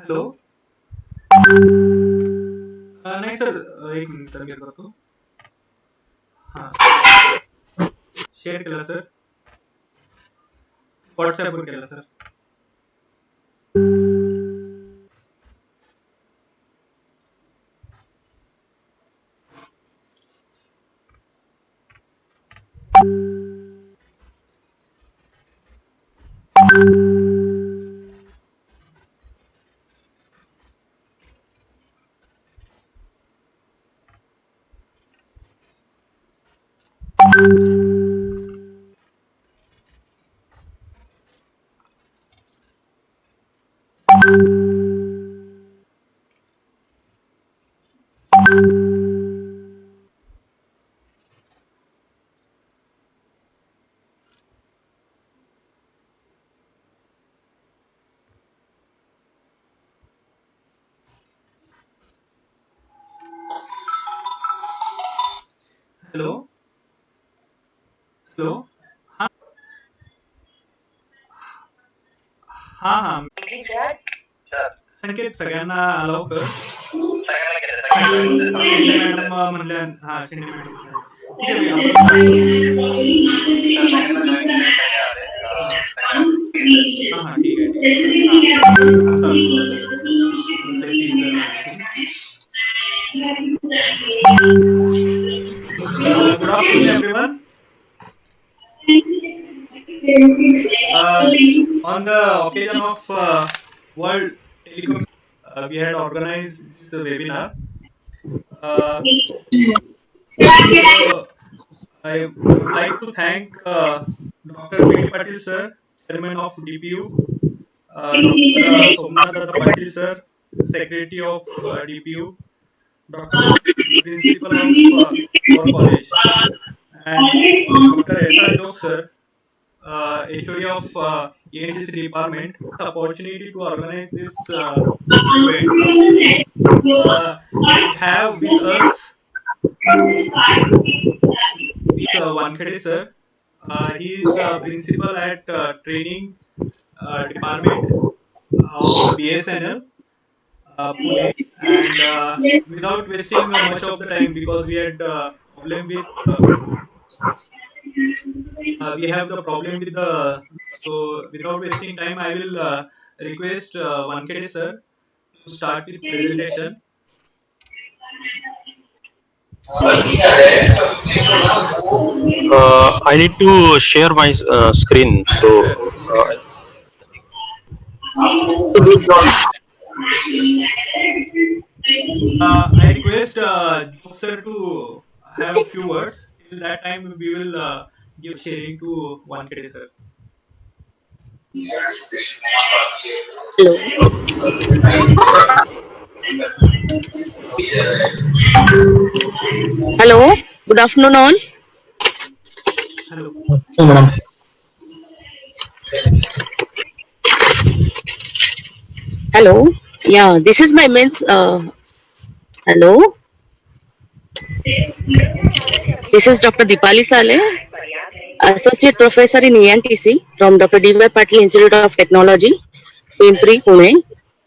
Hello. नाही sir, एक minute sir, मी करतो. हां, शेअर केला सर. व्हॉट्सॲपवर केला सर. हॅलो. हॅलो. हां, हां, हां. संकेत सगळ्यांना अलाउ कर. शिंदे मॅडम म्हणल्या. हां, शिंदे मॅडम. ठीक आहे, मी आपण स्टार्ट करू. हां, हां, ठीक आहे. हां, चालू करू. आपले 30 जण आणखी. Good afternoon, everyone. On the occasion of World Telecom, we had organized this webinar. Uh, so I would like to thank Dr. B.T. Patil sir, Chairman of DPU, Dr. Somnath Datta Patil sir, Secretary of DPU, Dr. Principal of our college, and Dr. S.R. Jok sir, HOD of ENTC department, this opportunity to organize this event. We have with us Wankhede sir. He is principal at training department of BSNL Pune. And without wasting much of the time, because we had problem with we have the problem with the, so without wasting time, I will request Wankhede sir to start with presentation. I need to share my screen. Yes, So sir. I request Jok sir to have a few words. Till that time, we will give sharing to Wankhede sir. Hello, good afternoon all. Hello. Hello, yeah, this is my mains. Hello, this is Dr. Dipali Saleh, Associate Professor in ENTC from Dr. D.Y. Patil Institute of Technology, Pimpri, Pune.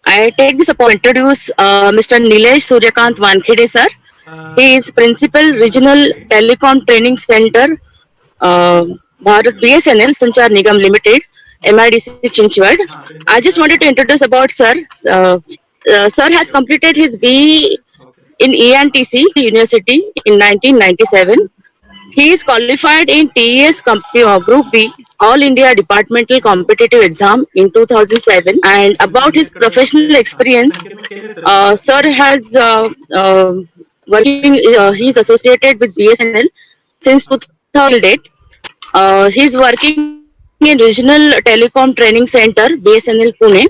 I take this opportunity to introduce Mr. Nilesh Suryakant Wankhede sir. He is Principal Regional Telecom Training Center, Bharat BSNL Sanchar Nigam Limited, MIDC Chinchwad. I just wanted to introduce about sir. Sir has completed his BE Okay. in ENTC University in 1997. He is qualified in TES Group B All India Departmental Competitive Exam in 2007. And about his professional experience, संकेत केले sir. sir has working. He is associated with BSNL since 2000 date. He is working in Regional Telecom Training Center, BSNL Pune.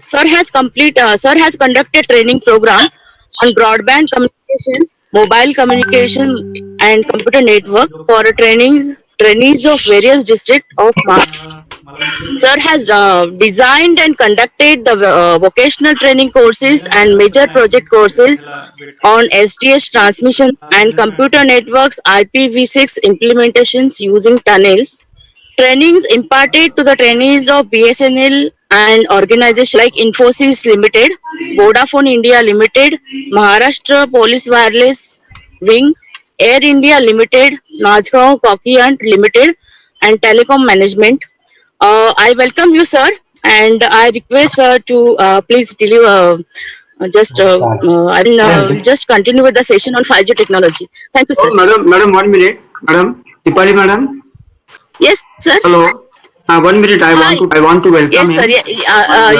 Sir has conducted training programs on broadband communications, mobile communication, and computer network for trainees of various districts of Maharashtra. Sir has designed and conducted the vocational training courses and major project courses on STS transmission and computer networks IPv6 implementations using tunnels. Trainings imparted to the trainees of BSNL and organizations like Infosys Limited, Vodafone India Limited, Maharashtra Police Wireless Wing, Air India Limited, Najgaon Cochlear Limited, and Telecom Management. I welcome you, sir, and I request to please deliver. I will just continue with the session on 5G technology. Thank you, sir. Oh, madam, 1 minute. Madam, Dipali madam. Yes, sir. Hello. 1 minute. I want to welcome Yes, him. sir.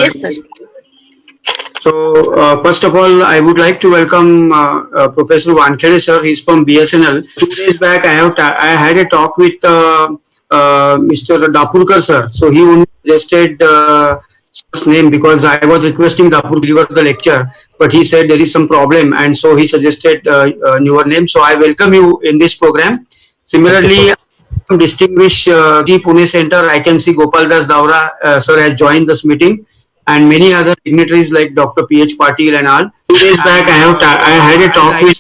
Yes, sir. So, first of all, I would like to welcome Professor Wankhede sir. He's from BSNL. 2 days back, I had a talk with Mr. Dapurkar sir. So he only suggested his name because I was requesting Dapur to deliver the lecture, but he said there is some problem, and so he suggested newer name. So I welcome you in this program. Similarly, distinguished G Pune Center, I can see Gopal Das Daura sir has joined this meeting, and many other dignitaries like Dr. P.H. Patil and all. 2 days back, I had a talk with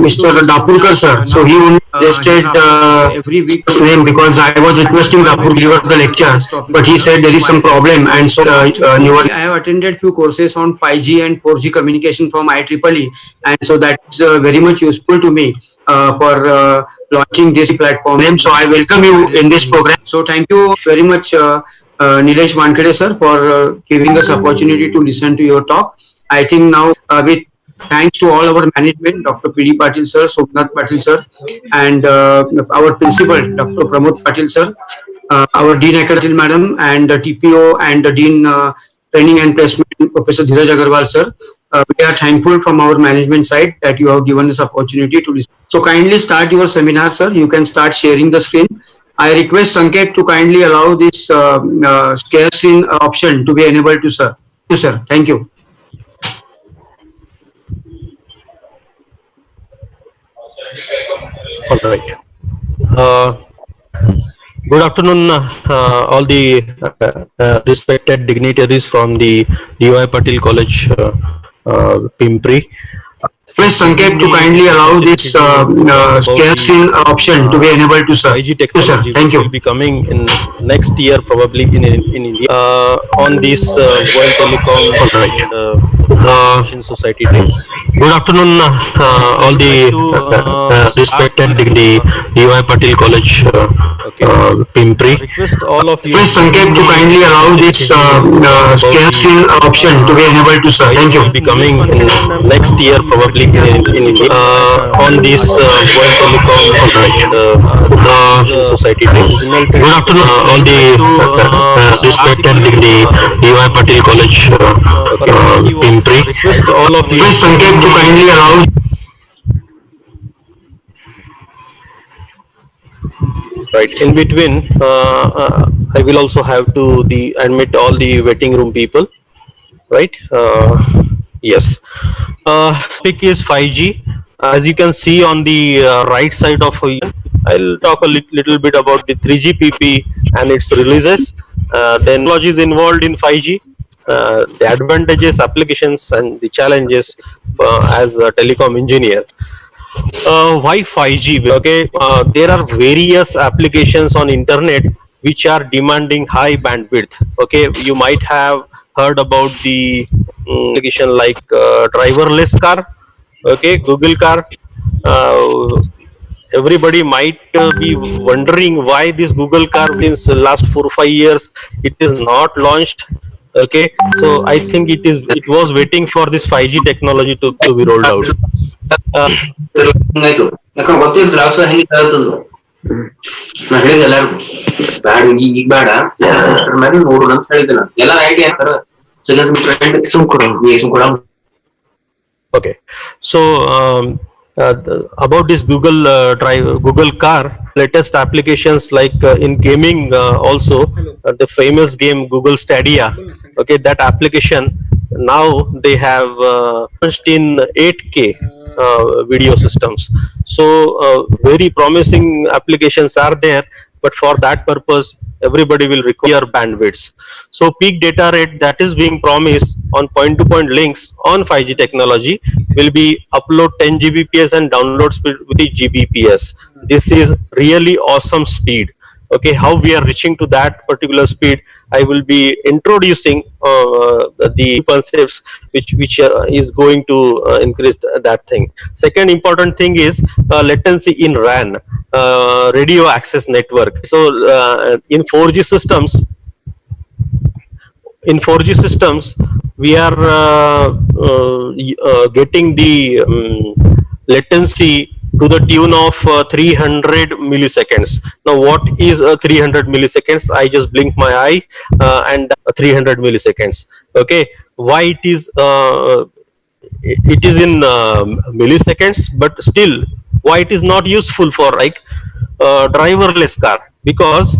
Mr. Dapurkar sir. So he only suggested every week's name because I was requesting Dapur to deliver the lecture, but he said there is some problem, and so newer. I have attended few courses on 5G and 4G communication from IEEE, and so that's very much useful to me for launching this platform. So I welcome you in this program. So thank you very much. Nilesh Wankhede sir for giving us opportunity to listen to your talk. I think now with thanks to all our management, Dr. P.D. Patil sir, Somnath Patil sir, and our principal, Dr. Pramod Patil sir, our Dean Academic madam, and TPO and Dean Training and Placement, Professor Dheeraj Agarwal sir. We are thankful from our management side that you have given us opportunity to listen. So kindly start your seminar, sir. You can start sharing the screen. I request Sanket to kindly allow this share screen option to be enabled to sir. Thank you. All right. Good afternoon, all the respected dignitaries from the D.Y. Patil College, Pimpri. Request Sanket to kindly allow this share screen option to be enabled to sir. 5G technology Thank you. will be coming in next year, probably in India, on this World Telecom and Society Day. Good afternoon, all the respected D.Y. Patil College, Pimpri. Request all of you. Request Sanket to kindly allow this share screen option to be enabled to sir. Thank you. Will be coming in next year, probably in India, on this World Telecom and Society Day. Good afternoon, all the respected D.Y. Patil College, Pimpri. Request all of you. Request Sanket to kindly allow. Right. In between, I will also have to admit all the waiting room people. Right. Yes. Topic is 5G. As you can see on the right side of, I'll talk a little bit about the 3GPP and its releases, the technologies involved in 5G, the advantages, applications, and the challenges as a telecom engineer. Why 5G? Okay, there are various applications on internet which are demanding high bandwidth. Okay, you might have heard about the application like driverless car. Okay, Google car. Everybody might be wondering why this Google car, since the last 4 or 5 years, it is not launched. Okay, so I think it was waiting for this 5G technology to be rolled out. ನಾ ಹೇಳಿದೆ ಎಲ್ಲಾರು ಬ್ಯಾಡ ಈಗ ಬೇಡ ಮೇಲೆ ನೋಡೋಣ ಅಂತ ಹೇಳಿದೆ ನಾನು ಎಲ್ಲ ಐಡಿಯಾ ಅಂತಾರ Okay, so about this Google car, latest applications like in gaming also, the famous game Google Stadia. Okay, that application now they have launched in 8K video systems. So very promising applications are there, but for that purpose everybody will require bandwidths. So peak data rate that is being promised on point-to-point links on 5G technology will be upload 10 Gbps and download speed with Gbps. This is really awesome speed. Okay, how we are reaching to that particular speed, I will be introducing the concepts which is going to increase that thing. Second important thing is latency in RAN, radio access network. So in 4G systems, we are getting the latency to the tune of 300 milliseconds. Now, what is 300 milliseconds? I just blink my eye and 300 milliseconds. Okay, why it is in milliseconds, but still, why it is not useful for like driverless car? Because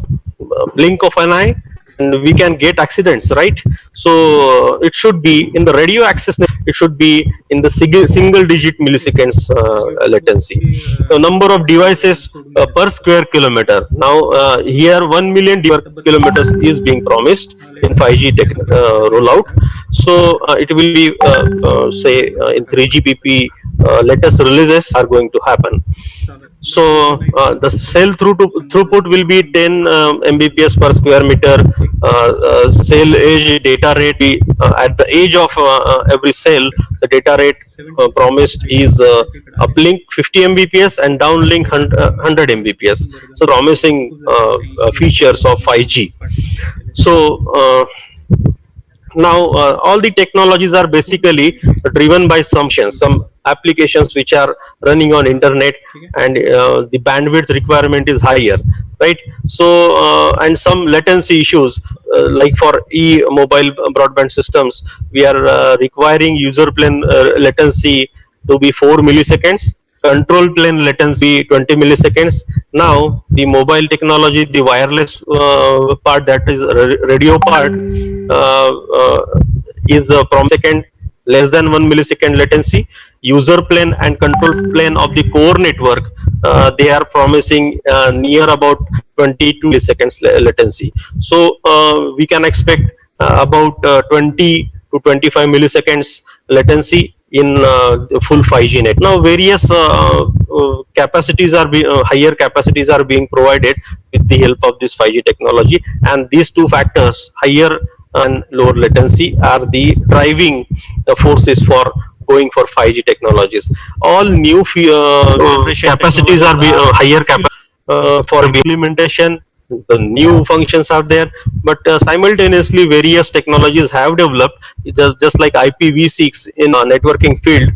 blink of an eye and we can get accidents, right? So it should be in the radio access, it should be in the single digit milliseconds latency. The number of devices per square kilometer. Now here 1 million kilometers is being promised in 5G rollout. So it will be say in 3GPP latest releases are going to happen. So the cell throughput will be 10 Mbps per square meter. Cell age data rate at the age of every cell, the data rate promised is uplink 50 Mbps and downlink 100 Mbps. So promising features of 5G. So now all the technologies are basically driven by some applications which are running on internet, and the bandwidth requirement is higher, right? So and some latency issues like for mobile broadband systems, we are requiring user plane latency to be 4 milliseconds, control plane latency 20 milliseconds. Now the mobile technology, the wireless part, that is radio part, is from second less than 1 millisecond latency. User plane and control plane of the core network, they are promising near about 22 milliseconds latency. So we can expect about 20 to 25 milliseconds latency in the full 5G net. Now various capacities are higher capacities are being provided with the help of this 5G technology, and these two factors, higher and lower latency, are the driving forces for going for 5G technologies. All new capacities are higher for implementation. The new functions are there, but simultaneously various technologies have developed, just like IPv6 in networking field,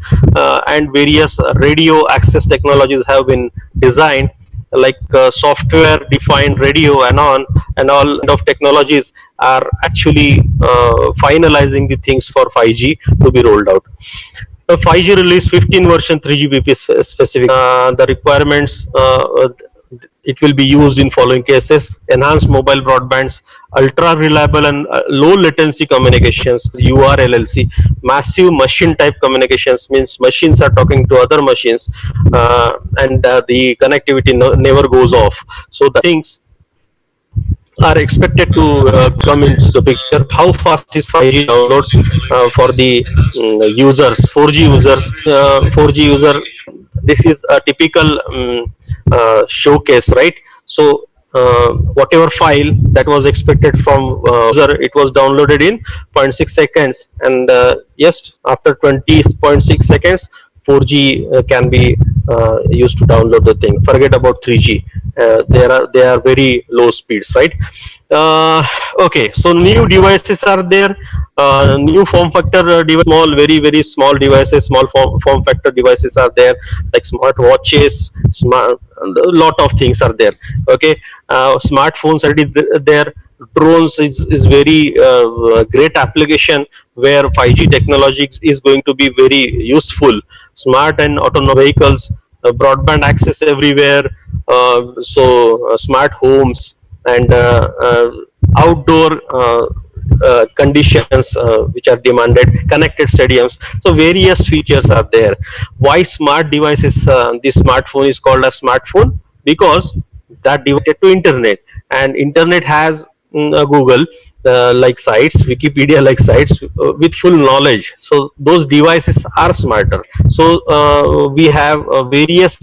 and various radio access technologies have been designed, like software defined radio and all of technologies are actually finalizing the things for 5G to be rolled out. The 5G release 15 version 3GPP specific. The requirements, it will be used in following cases: enhanced mobile broadbands, ultra reliable and low latency communications, URLLC, massive machine type communications, means machines are talking to other machines, and the connectivity never goes off. So the things are expected to come into the picture. How fast is 5G download for the users, 4G users? 4G user, this is a typical showcase, right? So whatever file that was expected from user, it was downloaded in 0.6 seconds, and yes, after 20.6 seconds 4G can be used to download the thing. Forget about 3G. They are very low speeds, right? Okay, so new devices are there. New form factor device, very small devices, small form factor devices are there, like smart watches, a lot of things are there. Okay, smartphones already there. Drones is very great application where 5G technology is going to be very useful. Smart and autonomous vehicles, broadband access everywhere, so smart homes and outdoor conditions which are demanded, connected stadiums. So various features are there. Why smart devices? This smartphone is called a smartphone because that devoted to internet, and internet has Google like sites, Wikipedia like sites with full knowledge. So those devices are smarter. So we have various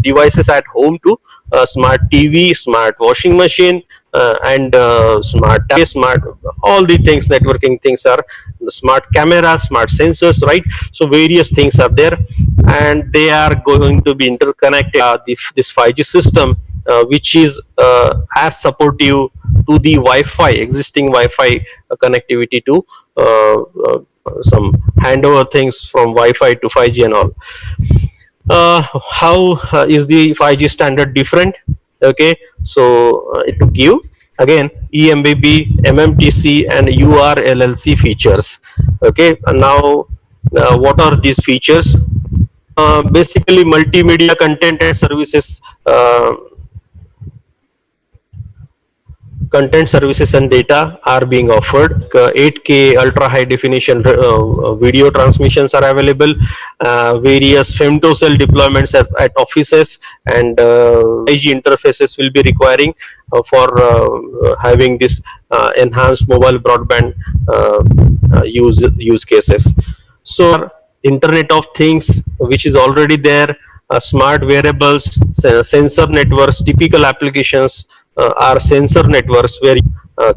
devices at home to smart TV, smart washing machine, and smart all the things, networking things are smart cameras, smart sensors, right? So various things are there, and they are going to be interconnected. This 5G system, which is as supportive to the Wi-Fi, existing Wi-Fi connectivity to some handover things from Wi-Fi to 5G and all. How is the 5G standard different? Okay, so to give again EMBB, MMTC, and URLLC features. Okay, and now what are these features? Basically, multimedia content and services. Content services and data are being offered. 8K ultra high definition video transmissions are available. Various femtocell deployments at offices, and 5G interfaces will be requiring for having this enhanced mobile broadband use cases. So Internet of Things, which is already there, smart wearables, sensor networks. Typical applications are sensor networks where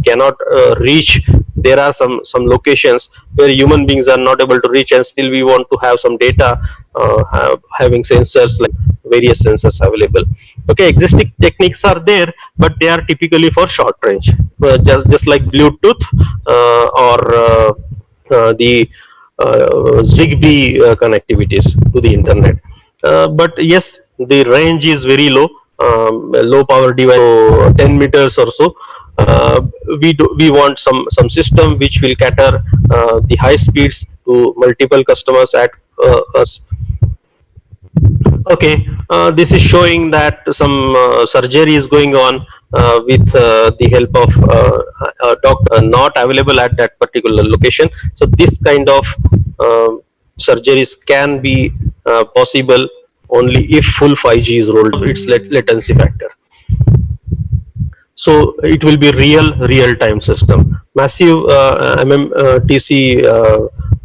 cannot reach. There are some locations where human beings are not able to reach, and still we want to have some data, having sensors, like various sensors available. Okay, existing techniques are there, but they are typically for short range, just like Bluetooth or the Zigbee connectivities to the internet. But yes, the range is very low. Low power device, so 10 meters or so. We want some system which will cater the high speeds to multiple customers at us. Okay, this is showing that some surgery is going on with the help of a doctor not available at that particular location. So this kind of surgeries can be possible only if full 5G is rolled out. Its latency factor. So it will be real time system. Massive MMTC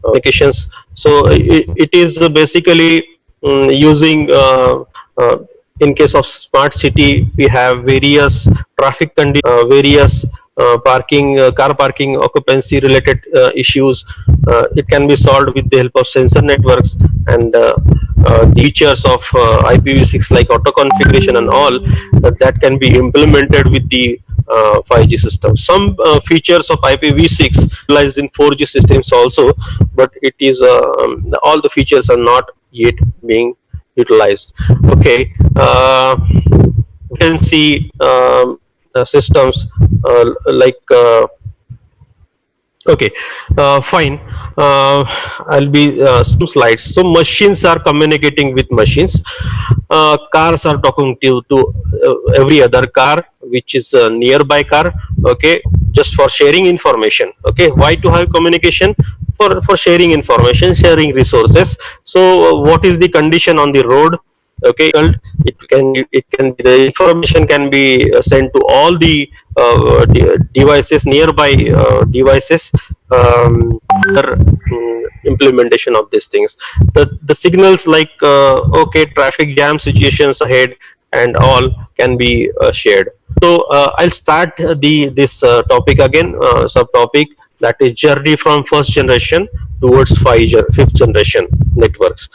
applications. So it is basically using in case of smart city, we have various traffic conditions, various car parking occupancy related issues. It can be solved with the help of sensor networks, and the features of IPv6 like auto configuration and all that can be implemented with the 5G system. Some features of IPv6 utilized in 4G systems also, but it is all the features are not yet being utilized. Okay, you can see systems like okay, fine. I'll be some slides. So machines are communicating with machines. Cars are talking to every other car, which is a nearby car. Okay, just for sharing information. Okay, why to have communication? For sharing information, sharing resources. So what is the condition on the road? Okay, it can be, the information can be sent to all the devices, nearby devices. Implementation of these things, the signals like okay, traffic jam situations ahead and all can be shared. So I'll start this topic again, subtopic, that is journey from first generation towards fifth generation networks.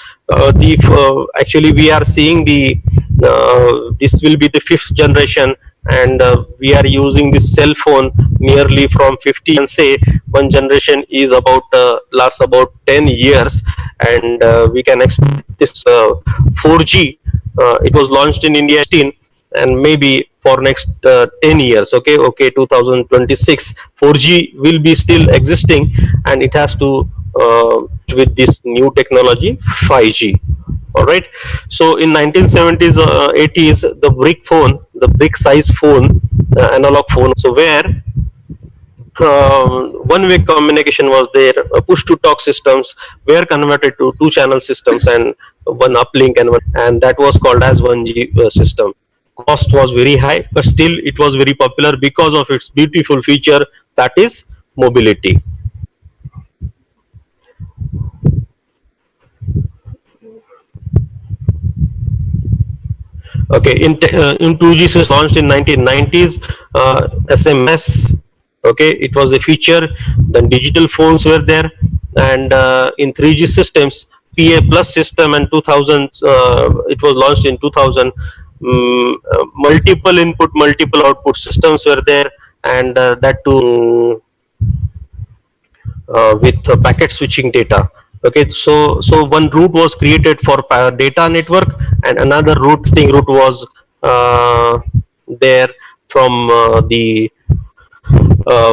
Actually we are seeing this will be the fifth generation, and we are using this cell phone nearly from 50, and say one generation is about lasts about 10 years, and we can expect this 4G. It was launched in India 16, and maybe for next 10 years, okay, 2026, 4G will be still existing, and it has to with this new technology 5G. All right. So in 1970s, 80s, the brick size phone, analog phone, so where one-way communication was there. Push to talk systems were converted to two-channel systems, and one uplink and that was called as 1G system. Cost was very high, but still it was very popular because of its beautiful feature, that is mobility. Okay, in 2G systems launched in 1990s, SMS. Okay, it was a feature. Then digital phones were there, and in 3G systems, PA plus system and 2000. It was launched in 2000. Multiple input, multiple output systems were there, and that too with packet switching data. Okay, so one route was created for data network, and another route was there from the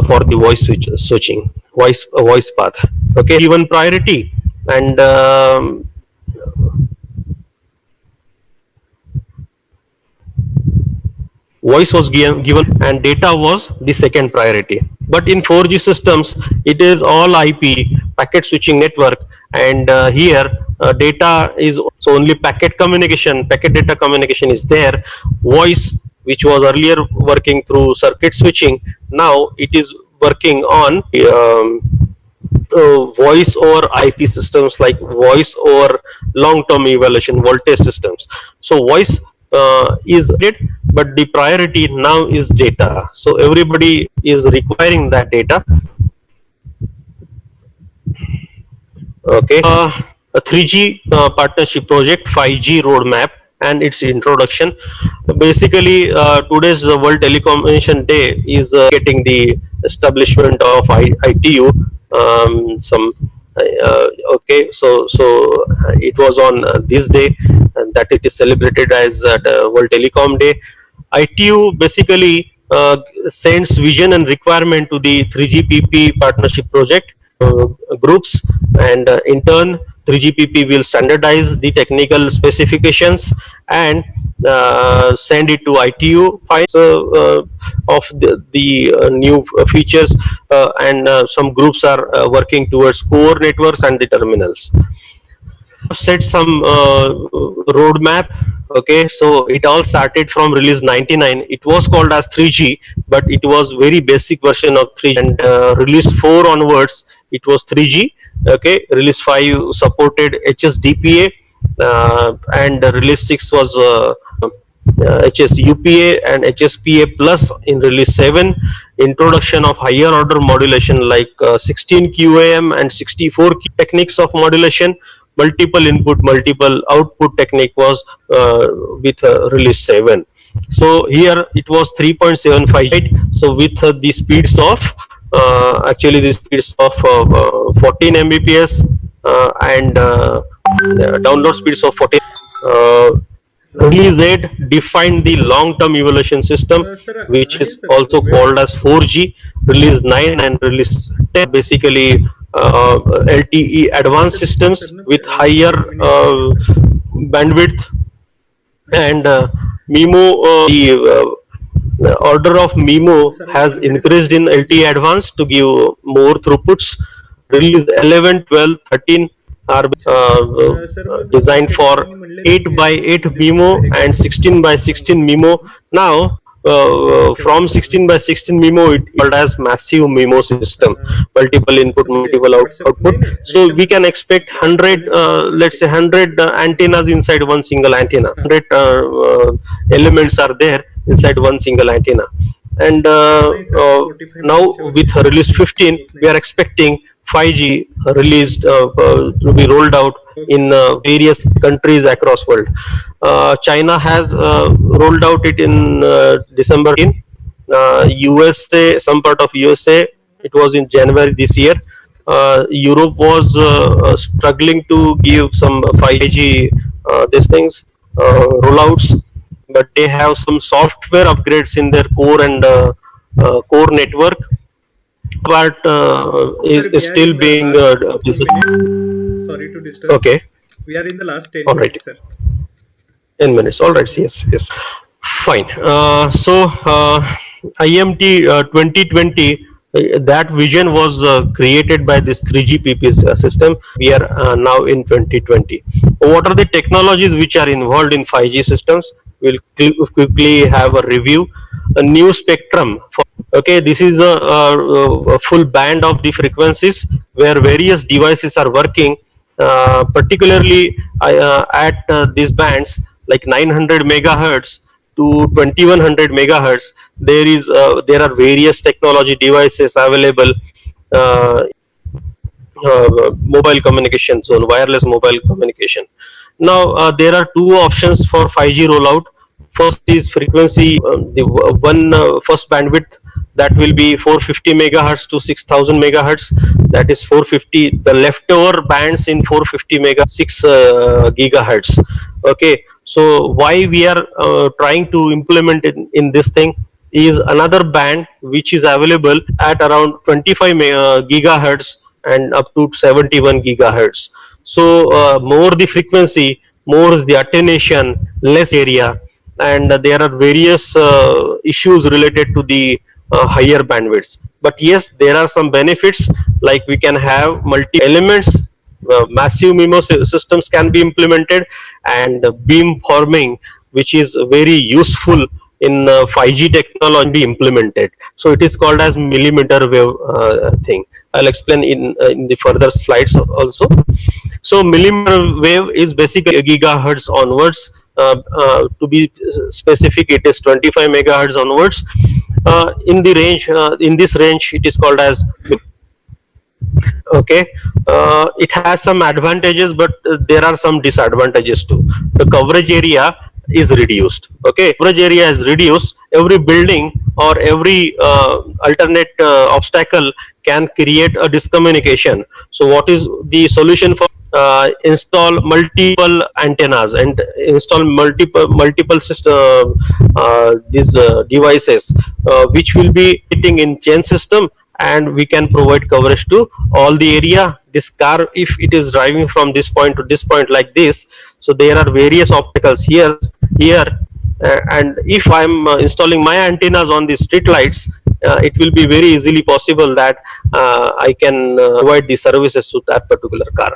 for the switching voice path. Okay, given priority, and voice was given and data was the second priority. But in 4G systems, it is all IP packet switching network, and here data is so only packet data communication is there. Voice, which was earlier working through circuit switching, now it is working on voice over IP systems like voice over long-term evaluation voltage systems. So voice is it, but the priority now is data. So everybody is requiring that data. Okay, a 3G partnership project, 5G roadmap, and its introduction. Basically, today's World Telecommunication Day is getting the establishment of ITU. Okay, so it was on this day, and that it is celebrated as the World Telecom Day. ITU basically sends vision and requirement to the 3GPP partnership project groups, and in turn 3GPP will standardize the technical specifications and send it to ITU files of the new features, and some groups are working towards core networks and the terminals. Set some roadmap. Okay, so it all started from release 99. It was called as 3G, but it was very basic version of 3G, and release 4 onwards it was 3G. Okay, release 5 supported HSDPA, and release 6 was HSUPA and HSPA plus. In release 7, introduction of higher order modulation like 16 QAM and 64 techniques of modulation. Multiple input, multiple output technique was with release 7. So here it was 3.75. So with the speeds of actually the speeds of 14 Mbps and download speeds of 14. Release 8 defined the long-term evaluation system, which is also called as 4G. Release 9 and release 10 basically LTE advanced systems with higher bandwidth, and MIMO, the order of MIMO has increased in LTE advanced to give more throughputs. Release 11, 12, 13 are designed for 8 by 8 MIMO and 16 by 16 MIMO. Now from 16 by 16 MIMO, it called as massive MIMO system, multiple input, multiple output. So we can expect 100, let's say 100 antennas inside one single antenna. 100 elements are there inside one single antenna. And now with release 15, we are expecting 5G released to be rolled out in various countries across world. China has rolled out it in December. In USA, some part of USA, it was in January this year. Europe was struggling to give some 5G these things rollouts, but they have some software upgrades in their core and core network, but is still being sorry to disturb. okay. We are in the last 10 All right. minutes, sir. 10 minutes. All right. Yes. Yes. Fine. So IMT 2020, that vision was created by this 3GPP system. We are now in 2020. What are the technologies which are involved in 5G systems? We'll quickly have a review. A new spectrum. Okay, this is a full band of the frequencies where various devices are working. Particularly at these bands, like 900 megahertz to 2100 megahertz, there are various technology devices available, mobile communication zone, wireless mobile communication. Now there are two options for 5G rollout. First is frequency, first bandwidth, that will be 450 megahertz to 6000 megahertz. That is 450. The leftover bands in 450 mega 6 gigahertz. Okay, so why we are trying to implement it in this thing is another band which is available at around 25 gigahertz and up to 71 gigahertz. So more the frequency, more is the attenuation, less area, and there are various issues related to the higher bandwidths. But yes, there are some benefits, like we can have multi elements, massive MIMO systems can be implemented, and beam forming, which is very useful in 5G technology, be implemented. So it is called as millimeter wave thing. I'll explain in the further slides also. So millimeter wave is basically gigahertz onwards. To be specific, it is 25 megahertz onwards. In the range, in this range, it is called as. Okay, it has some advantages, but there are some disadvantages too. The coverage area is reduced. Okay, coverage area is reduced. Every building or every alternate obstacle can create a discommunication. So what is the solution for? Install multiple antennas and install multiple system these devices which will be hitting in chain system, and we can provide coverage to all the area. This car, if it is driving from this point to this point like this, so there are various obstacles here, and if I'm installing my antennas on the street lights, it will be very easily possible that I can provide the services to that particular car.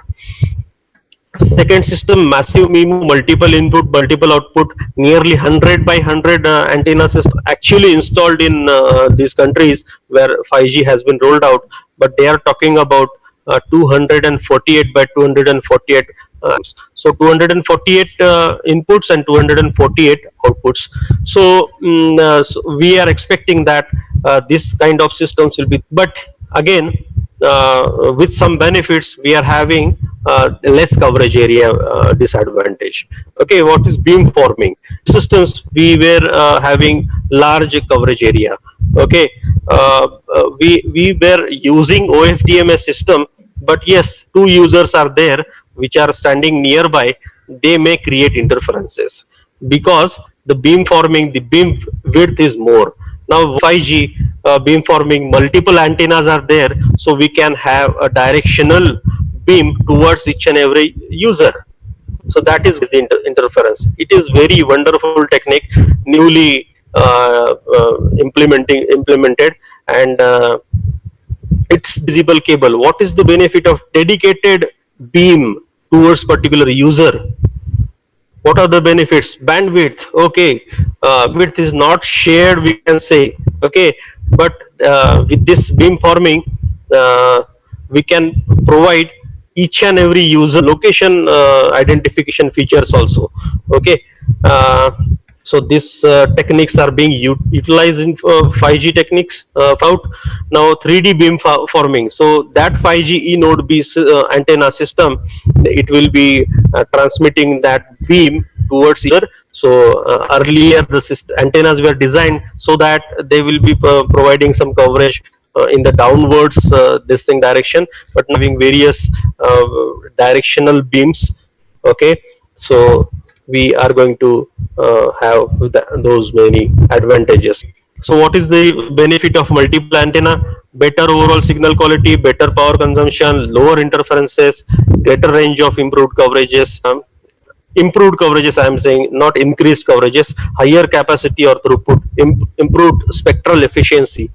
Second system, massive MIMO, multiple input, multiple output, nearly 100 by 100 antenna system actually installed in these countries where 5G has been rolled out, but they are talking about 248 by 248. So 248 inputs and 248 outputs. So, so we are expecting that this kind of systems will be, but again, with some benefits, we are having less coverage area disadvantage. Okay, what is beam forming systems? We were having large coverage area. Okay, we were using OFDMA system, but yes, two users are there which are standing nearby. They may create interferences because the beam forming, the beam width is more. Now 5G beam forming, multiple antennas are there, so we can have a directional beam towards each and every user. So that is the interference. It is very wonderful technique, newly implemented, and it's visible cable. What is the benefit of dedicated beam towards particular user? What are the benefits? Bandwidth, okay, width is not shared, we can say, okay, but with this beam forming, we can provide each and every user location identification features also. Okay, so these techniques are being utilized in 5G techniques out. Now 3D beam forming, so that 5G E-node B antenna system, it will be transmitting that beam towards user. So earlier the antennas were designed so that they will be providing some coverage in the downwards this thing direction, but having various directional beams. Okay, so we are going to have those many advantages. So what is the benefit of multiple antenna? Better overall signal quality, better power consumption, lower interferences, greater range of improved coverages. Improved coverages, I am saying, not increased coverages, higher capacity or throughput, improved spectral efficiency.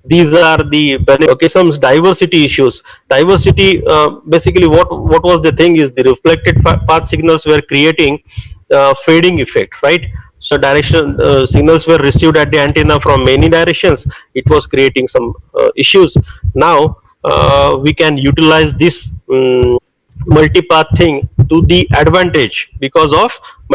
These are the benefits. Okay, some diversity issues. Diversity, basically what was the thing is the reflected path signals were creating fading effect, right? So direction signals were received at the antenna from many directions. It was creating some issues. Now we can utilize this multipath thing to the advantage because of